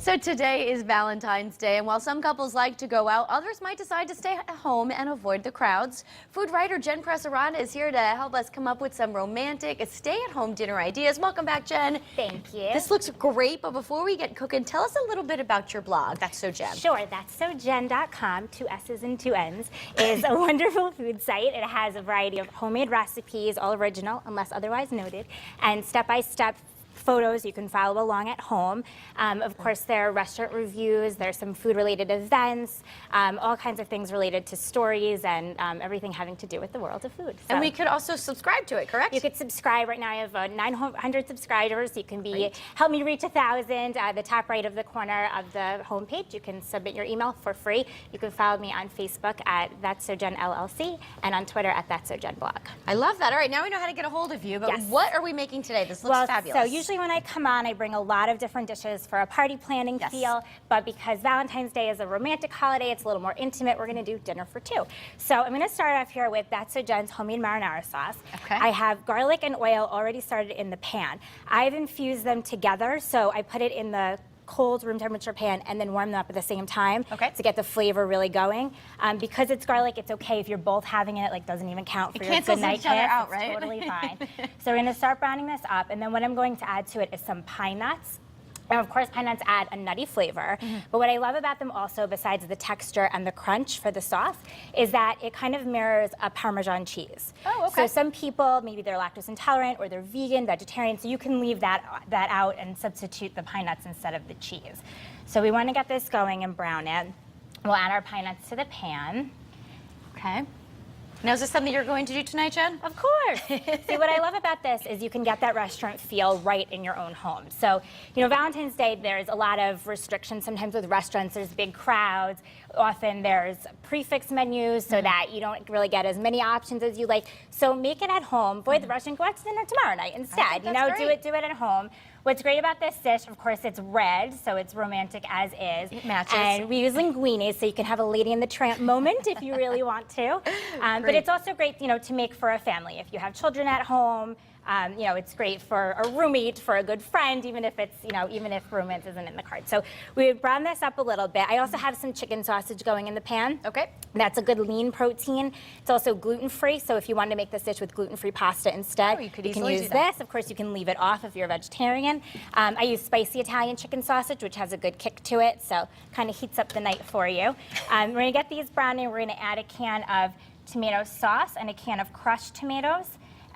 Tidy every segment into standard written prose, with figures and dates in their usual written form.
So today is Valentine's Day, and while some couples like to go out, others might decide to stay at home and avoid the crowds. Food writer Jenn Press Arata is here to help us come up with some romantic stay-at-home dinner ideas. Welcome back, Jen. Thank you. This looks great, but before we get cooking, tell us a little bit about your blog. That's So Jen. Sure, that's SoJenn.com, 2 S's and 2 N's, is a wonderful food site. It has a variety of homemade recipes, all original, unless otherwise noted, and step-by-step photos you can follow along at home. Of course, there are restaurant reviews, there's some food-related events, all kinds of things related to stories and everything having to do with the world of food. So and we could also subscribe to it, correct? you could subscribe. Right now I have 900 subscribers. You can help me reach 1,000. The top right of the corner of the homepage, you can submit your email for free. You can follow me on Facebook at That's So Jen LLC and on Twitter at That's So Jen Blog. I love that. All right, now we know how to get a hold of you, but Yes. what are we making today? This looks fabulous. So usually when I come on, I bring a lot of different dishes for a party planning feel, but because Valentine's Day is a romantic holiday, it's a little more intimate, we're gonna do dinner for two. So I'm gonna start off here with That's So Jen's homemade marinara sauce. Okay. I have garlic and oil already started in the pan. I've infused them together, so I put it in the cold room temperature pan and then warm them up at the same time to get the flavor really going. Because it's garlic, it's okay if you're both having it, like doesn't even count for your good night kiss. Out, it's right? totally fine. So we're gonna start browning this up, and then what I'm going to add to it is some pine nuts. And of course, pine nuts add a nutty flavor, but what I love about them also, besides the texture and the crunch for the sauce, is that it kind of mirrors a Parmesan cheese. Oh, okay. So some people, maybe they're lactose intolerant or they're vegan, vegetarian, so you can leave that out and substitute the pine nuts instead of the cheese. So we want to get this going and brown it. We'll add our pine nuts to the pan. Okay. Now, is this something you're going to do tonight, Jen? Of course. See, what I love about this is you can get that restaurant feel right in your own home. So, you know, Valentine's Day, there's a lot of restrictions sometimes with restaurants. There's big crowds. Often there's prefix menus so that you don't really get as many options as you like. So make it at home. Avoid the restaurant. Go out to dinner tomorrow night instead. You know, do it at home. What's great about this dish, of course, it's red, so it's romantic as is. It matches. And we use linguine, so you can have a Lady in the Tramp moment if you really want to. But it's also great, you know, to make for a family. If you have children at home, you know, it's great for a roommate, for a good friend, even if it's, you know, even if romance isn't in the card. So we brown this up a little bit. I also have some chicken sausage going in the pan. Okay. That's a good lean protein. It's also gluten-free, so if you want to make this dish with gluten-free pasta instead, you can use this. Of course, you can leave it off if you're a vegetarian. I use spicy Italian chicken sausage, which has a good kick to it, so kind of heats up the night for you. We're going to get these browning. We're going to add a can of tomato sauce and a can of crushed tomatoes,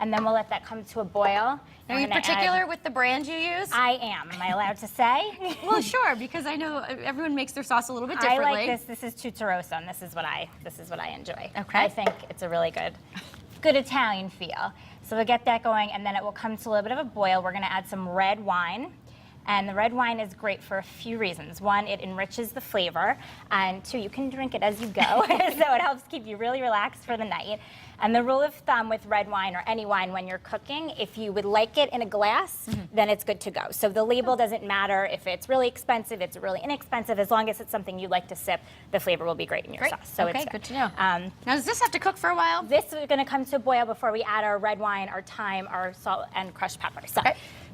and then we'll let that come to a boil. Are you particular with the brand you use? I am. Am I allowed to say? Well, sure, because I know everyone makes their sauce a little bit differently. I like this. This is tutto rosso, and this is what I enjoy. Okay. I think it's a really good Italian feel. So we'll get that going, and then it will come to a little bit of a boil. We're going to add some red wine. And the red wine is great for a few reasons. One, it enriches the flavor, and two, you can drink it as you go, so it helps keep you really relaxed for the night. And the rule of thumb with red wine or any wine when you're cooking, if you would like it in a glass, then it's good to go. So the label doesn't matter if it's really expensive, it's really inexpensive, as long as it's something you like to sip, the flavor will be great in your sauce. So okay, it's good to know. Now, does this have to cook for a while? This is going to come to a boil before we add our red wine, our thyme, our salt, and crushed pepper. So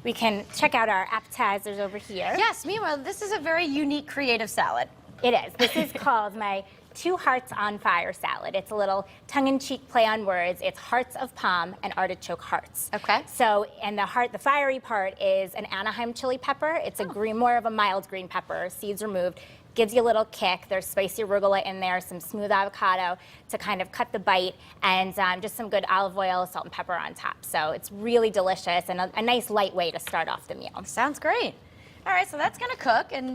we can check out our appetizers over here. Yes, meanwhile, this is a very unique creative salad. It is. This is called my Two Hearts on Fire salad. It's a little tongue-in-cheek play on words. It's hearts of palm and artichoke hearts. Okay. So, and the fiery part is an Anaheim chili pepper. It's a more of a mild green pepper, seeds removed. Gives you a little kick. There's spicy arugula in there, some smooth avocado to kind of cut the bite, and just some good olive oil, salt and pepper on top. So it's really delicious and a nice light way to start off the meal. Sounds great. All right, so that's gonna cook, and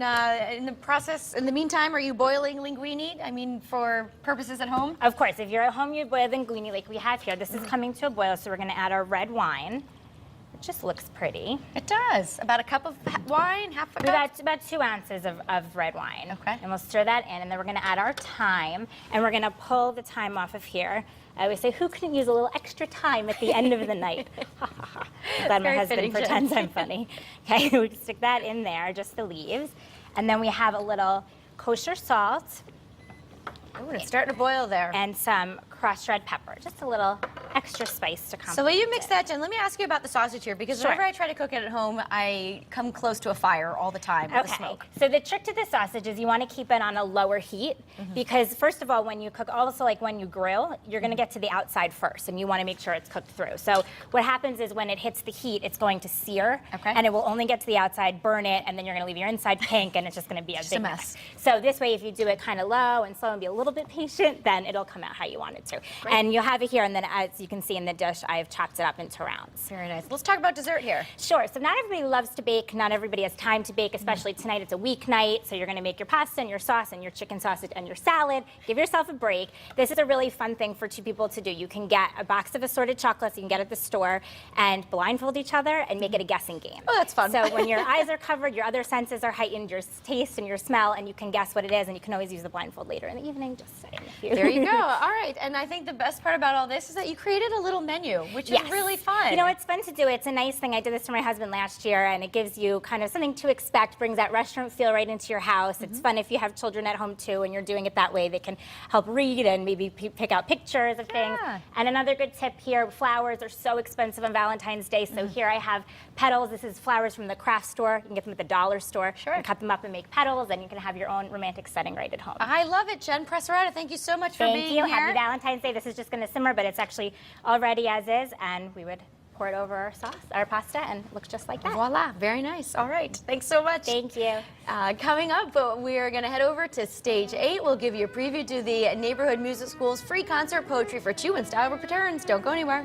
in the process, in the meantime, are you boiling linguine? I mean, for purposes at home? Of course, if you're at home, you boil linguine like we have here. This is coming to a boil, so we're gonna add our red wine. It just looks pretty. It does. About a cup of wine, half a cup? About 2 ounces of red wine. Okay. And we'll stir that in, and then we're gonna add our thyme, and we're gonna pull the thyme off of here. I always say, who couldn't use a little extra thyme at the end of the night? I'm glad my husband pretends I'm funny. Okay, we stick that in there, just the leaves. And then we have a little kosher salt. Ooh, it's starting to boil there. And some crushed red pepper, just a little extra spice to complement. So while you mix that, Jen, let me ask you about the sausage here, because Sure. whenever I try to cook it at home, I come close to a fire all the time with the smoke. So the trick to the sausage is you want to keep it on a lower heat because first of all, when you cook, also like when you grill, you're going to get to the outside first and you want to make sure it's cooked through. So what happens is when it hits the heat, it's going to sear and it will only get to the outside, burn it, and then you're going to leave your inside pink and it's just going to be a big mess. So this way, if you do it kind of low and slow and be a little bit patient, then it'll come out how you want it to. Great. And you'll have it here, and then as you can see in the dish, I've chopped it up into rounds. Very nice. Let's talk about dessert here. Sure. So not everybody loves to bake. Not everybody has time to bake, especially tonight. It's a weeknight, so you're going to make your pasta and your sauce and your chicken sausage and your salad. Give yourself a break. This is a really fun thing for two people to do. You can get a box of assorted chocolates you can get at the store and blindfold each other and make it a guessing game. Oh, that's fun. So when your eyes are covered, your other senses are heightened, your taste and your smell, and you can guess what it is, and you can always use the blindfold later in the evening. Just saying. There you go. All right. And I think the best part about all this is that you created a little menu, which is really fun. You know, it's fun to do. It's a nice thing. I did this for my husband last year, and it gives you kind of something to expect, brings that restaurant feel right into your house. It's fun if you have children at home too, and you're doing it that way. They can help read and maybe pick out pictures of things. And another good tip here, flowers are so expensive on Valentine's Day, so here I have petals. This is flowers from the craft store. You can get them at the dollar store. Sure. You can cut them up and make petals, and you can have your own romantic setting right at home. I love it. Jenn Press Arata, thank you so much for being here. Thank you. Happy Valentine's Day. This is just going to simmer, but it's actually all ready as is, and we would pour it over our sauce, our pasta, and it looks just like that. Voila. Very nice. All right. Thanks so much. Thank you. Coming up, we're going to head over to Stage 8. We'll give you a preview to the Neighborhood Music School's free concert Poetry for Two when Style returns. Don't go anywhere.